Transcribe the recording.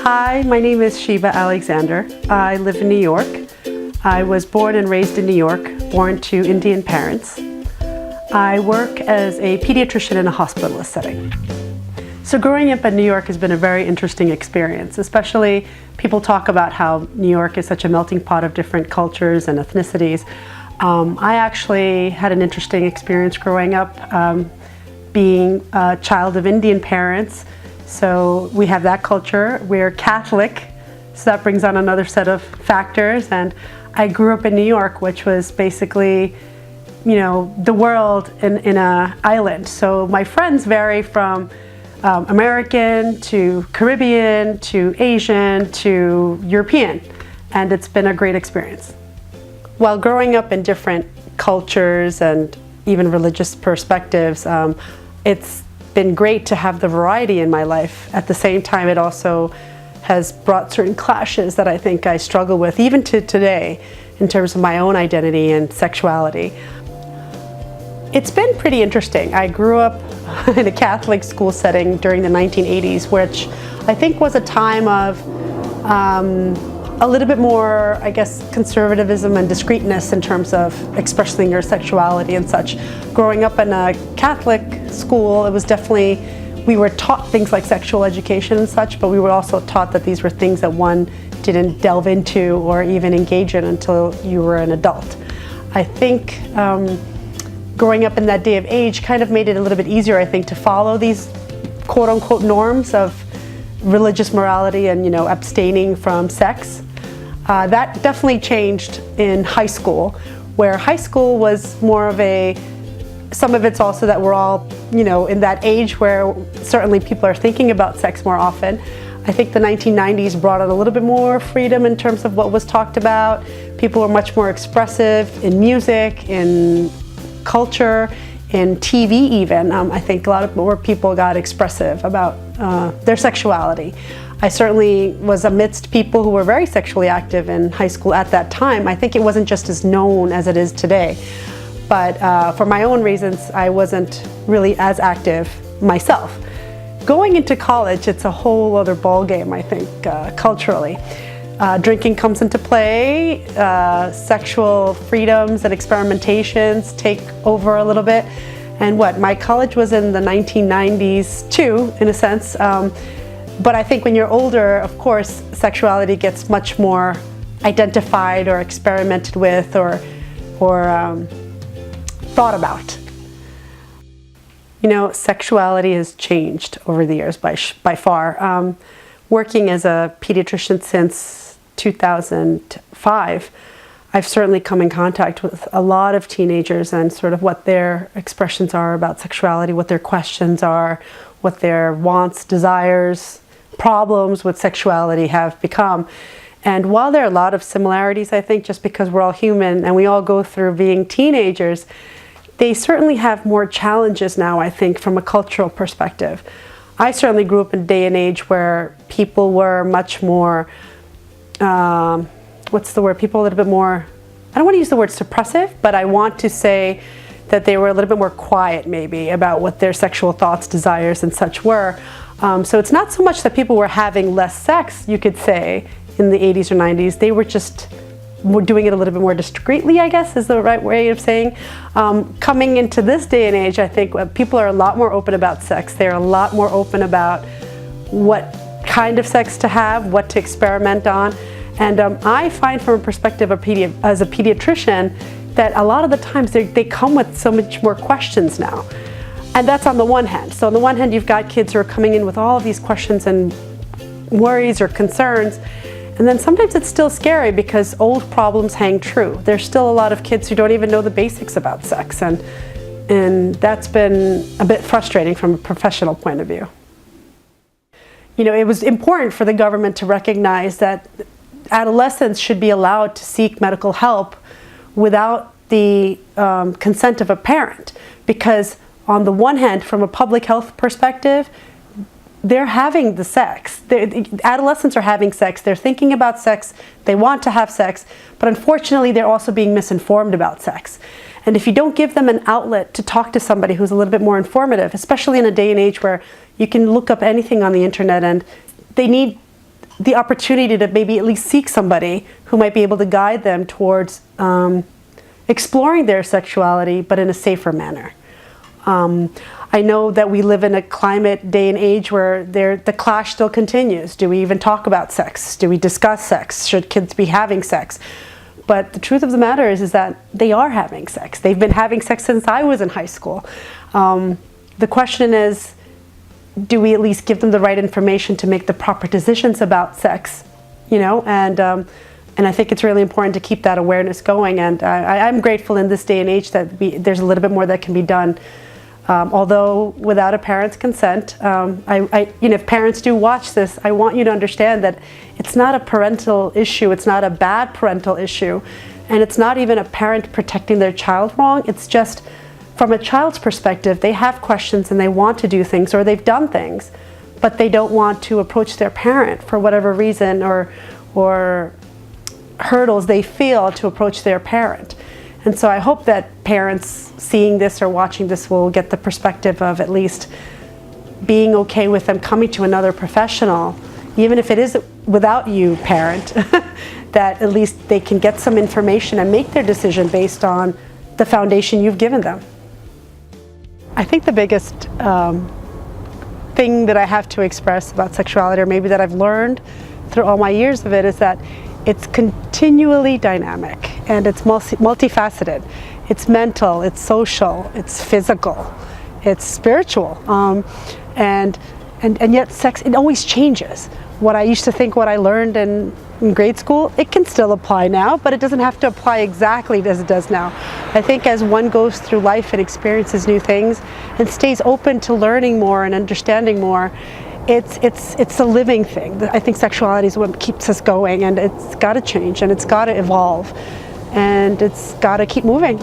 Hi, my name is Sheeba Alexander. I live in New York. I was born and raised in New York, born to Indian parents. I work as a pediatrician in a hospitalist setting. So growing up in New York has been a very interesting experience, especially people talk about how New York is such a melting pot of different cultures and ethnicities. I actually had an interesting experience growing up, being a child of Indian parents. So we have that culture. We're Catholic, so that brings on another set of factors. And I grew up in New York, which was basically, you know, the world in an island. So my friends vary from American to Caribbean to Asian to European, and it's been a great experience. While growing up in different cultures and even religious perspectives, it's been great to have the variety in my life. At the same time, it also has brought certain clashes that I think I struggle with, even to today, in terms of my own identity and sexuality. It's been pretty interesting. I grew up in a Catholic school setting during the 1980s, which I think was a time of a little bit more, I guess, conservatism and discreetness in terms of expressing your sexuality and such. Growing up in a Catholic school, it was definitely, we were taught things like sexual education and such, but we were also taught that these were things that one didn't delve into or even engage in until you were an adult. I think growing up in that day of age kind of made it a little bit easier, I think, to follow these quote-unquote norms of religious morality and, you know, abstaining from sex. That definitely changed in high school, where high school was more of a, some of it's also that we're all, you know, in that age where certainly people are thinking about sex more often. I think the 1990s brought in a little bit more freedom in terms of what was talked about. People were much more expressive in music, in culture, in TV even. I think a lot more people got expressive about their sexuality. I certainly was amidst people who were very sexually active in high school at that time. I think it wasn't just as known as it is today. But for my own reasons, I wasn't really as active myself. Going into college, it's a whole other ballgame, I think, culturally. Drinking comes into play, sexual freedoms and experimentations take over a little bit. And my college was in the 1990s too, in a sense. But I think when you're older, of course, sexuality gets much more identified or experimented with or thought about. You know, sexuality has changed over the years by far. Working as a pediatrician since 2005, I've certainly come in contact with a lot of teenagers and sort of what their expressions are about sexuality, what their questions are, what their wants, desires, problems with sexuality have become. And while there are a lot of similarities, I think, just because we're all human and we all go through being teenagers, they certainly have more challenges now, I think, from a cultural perspective. I certainly grew up in a day and age where people were much more, what's the word, people a little bit more, I don't want to use the word suppressive, but I want to say that they were a little bit more quiet maybe about what their sexual thoughts, desires and such were. So it's not so much that people were having less sex, you could say, in the 80s or 90s. They were just doing it a little bit more discreetly, I guess is the right way of saying. Coming into this day and age, I think people are a lot more open about sex. They're a lot more open about what kind of sex to have, what to experiment on. And I find from a perspective of as a pediatrician that a lot of the times they come with so much more questions now. And that's on the one hand. So on the one hand, you've got kids who are coming in with all of these questions and worries or concerns. And then sometimes it's still scary because old problems hang true. There's still a lot of kids who don't even know the basics about sex. And that's been a bit frustrating from a professional point of view. You know, it was important for the government to recognize that adolescents should be allowed to seek medical help without the consent of a parent. Because on the one hand, from a public health perspective, they're having the sex. Adolescents are having sex. They're thinking about sex. They want to have sex. But unfortunately, they're also being misinformed about sex. And if you don't give them an outlet to talk to somebody who's a little bit more informative, especially in a day and age where you can look up anything on the internet and they need the opportunity to maybe at least seek somebody who might be able to guide them towards exploring their sexuality, but in a safer manner. I know that we live in a climate, day and age where the clash still continues. Do we even talk about sex? Do we discuss sex? Should kids be having sex? But the truth of the matter is that they are having sex. They've been having sex since I was in high school. The question is, do we at least give them the right information to make the proper decisions about sex? You know, and I think it's really important to keep that awareness going. And I'm grateful in this day and age that there's a little bit more that can be done. Although without a parent's consent, if parents do watch this, I want you to understand that it's not a parental issue, it's not a bad parental issue, and it's not even a parent protecting their child wrong. It's just from a child's perspective, they have questions and they want to do things, or they've done things, but they don't want to approach their parent for whatever reason, or hurdles they feel to approach their parent. And so I hope that parents seeing this or watching this will get the perspective of at least being okay with them coming to another professional, even if it is without you, parent, that at least they can get some information and make their decision based on the foundation you've given them. I think the biggest thing that I have to express about sexuality, or maybe that I've learned through all my years of it, is that it's continually dynamic and it's multifaceted. It's mental, it's social, it's physical, it's spiritual, and yet sex, it always changes. What I used to think, what I learned in grade school, it can still apply now, but it doesn't have to apply exactly as it does now. I think as one goes through life and experiences new things and stays open to learning more and understanding more, it's a living thing. I think sexuality is what keeps us going, and it's got to change and it's got to evolve and it's got to keep moving.